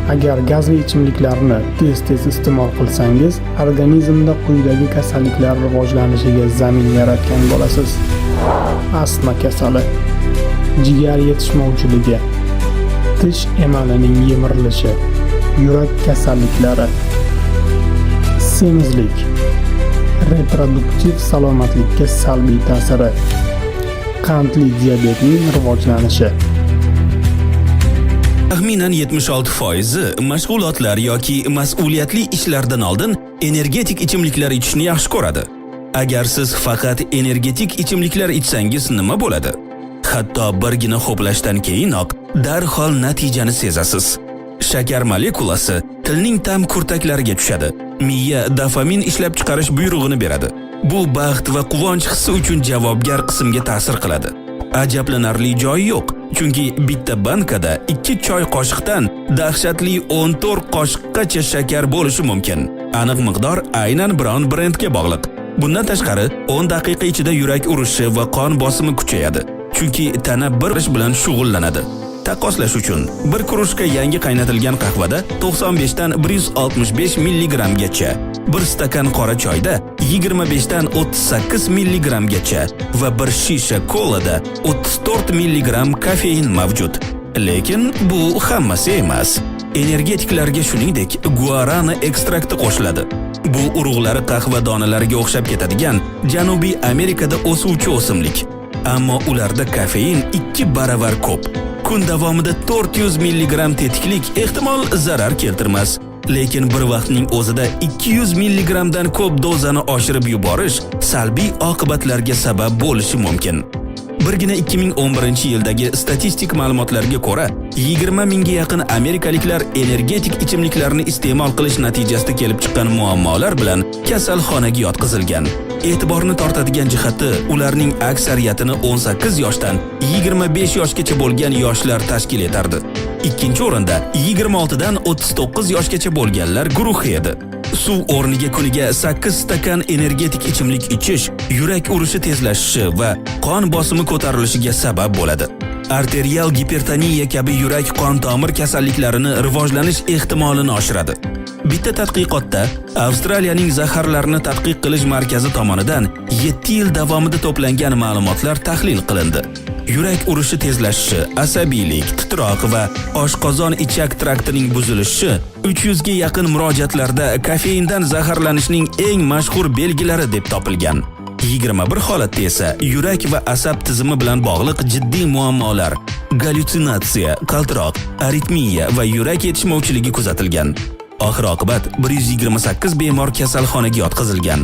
Agar gazli ichimliklarni tez-tez iste'mol qilsangiz, organizmda quyidagi kasalliklar rivojlanishiga zamin yaratgan bo'lasiz. Astma kasali, jigar yetishmovchiligi, tish emalining yemirilishi, yurak kasalliklari, semizlik, reproduktiv salomatlikka salbiy ta'siri, qandli diabetning rivojlanishi. Taxminan 76% mashg'ulotlar yoki mas'uliyatli ishlardan oldin energetik ichimliklar ichishni yaxshi ko'radi. Agar siz faqat energetik ichimliklar ichsangiz nima bo'ladi? Hatto birgina ho'plashdan keyinoq darhol natijani sezasiz. Shakar molekulasi tilning tam kurtaklariga tushadi. Miya dopamin ishlab chiqarish buyrug'ini beradi. Bu baxt va quvonch hissi uchun javobgar qismga ta'sir qiladi. Ajablanarli joyi yo'q, chunki bitta bankada 2 choy qoshiqdan dahshatli 14 qoshiqqacha shakar bo'lishi mumkin. Aniq miqdor aynan biron brendga bog'liq. Bundan tashqari, 10 daqiqa ichida yurak urishi va qon bosimi kuchayadi, chunki tana bir ish bilan shug'ullanadi. Taqqoslash uchun, bir krujka yangi qaynatilgan qahvada 95 dan 165 mg gacha, bir stakan qora choyda 25 dan 38 mg gacha va bir shisha kolada 34 mg kofein mavjud. Lekin bu hammasi emas. Energetiklarga shuningdek guarana ekstrakti qo'shiladi. Bu urug'lari qahva donalariga o'xshab ketadigan Janubiy Amerikada o'suvchi o'simlik. Ammo ularda kofein 2 baravar ko'p. Kun davomida 400 mg tetiklik ehtimol zarar keltirmas. Lekin bir vaqtning o'zida 200 mg dan ko'p dozani oshirib yuborish salbiy oqibatlarga sabab bo'lishi mumkin. Birgina 2011-yildagi statistik ma'lumotlarga ko'ra, 20 mingga yaqin amerikaliklar energetik ichimliklarni iste'mol qilish natijasida kelib chiqqan muammolar bilan kasalxonaga yotqizilgan. E'tiborni tortadigan jihati, ularning aksariyatini 18 yoshdan 25 yoshgacha bo'lgan yoshlar tashkil etardi. Ikkinchi o'rinda 26 dan 39 yoshgacha bo'lganlar guruhi edi. Suv o'rniga kuniga 8 stakan energetik ichimlik ichish yurak urishi tezlashishi va qon bosimi ko'tarilishiga sabab bo'ladi. Arterial gipertoniya kabi yurak qon tomir kasalliklarini rivojlanish ehtimolini oshiradi. Bitta tadqiqotda Avstraliyaning zaharlarni tadqiq qilish markazi tomonidan 7 yil davomida to'plangan ma'lumotlar tahlil qilindi. Yurak urishi tezlashishi, asabiylik, titroq va oshqozon ichak traktining buzilishi 300 ga yaqin murojaatlarda kofeindan zaharlanishning eng mashhur belgilari deb topilgan. 21 holatda esa yurak va asab tizimi bilan bog'liq jiddiy muammolar, gallyutsinatsiya, qaltiroq, aritmiya va yurak yetishmovchiligi kuzatilgan. Oxir oqibat 128 bemor kasalxonaga yotqizilgan.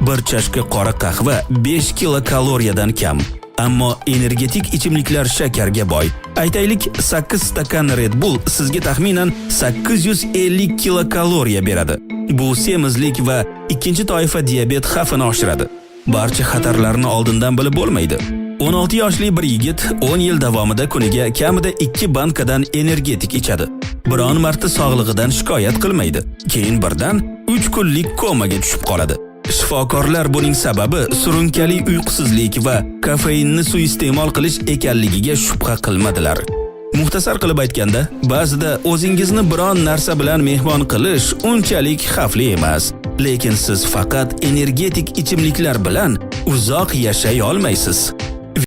Bir chashka qora qahva 5 kilokaloriyadan kam. Ammo energetik ichimliklar shakarga boy. Aytaylik, 8 stakan Red Bull sizga taxminan 850 kilokaloriya beradi. Bu semizlik va ikkinchi toifa diabet xavfini oshiradi. Barcha xatarlarni oldindan bilib bo'lmaydi. 16 yoshli bir yigit 10 yil davomida kuniga kamida 2 bankadan energetik ichadi. Biron marta sog'lig'idan shikoyat qilmaydi. Keyin birdan 3 kunlik komaga tushib qoladi. Shifokorlar buning sababi surunkali uyqusizlik va kofeinni suiiste'mol qilish ekanligiga shubha qilmadilar. Muxtasar qilib aytganda, ba'zida o'zingizni biron narsa bilan mehmon qilish unchalik xavfli emas. Lekin siz faqat energetik ichimliklar bilan uzoq yashay olmaysiz.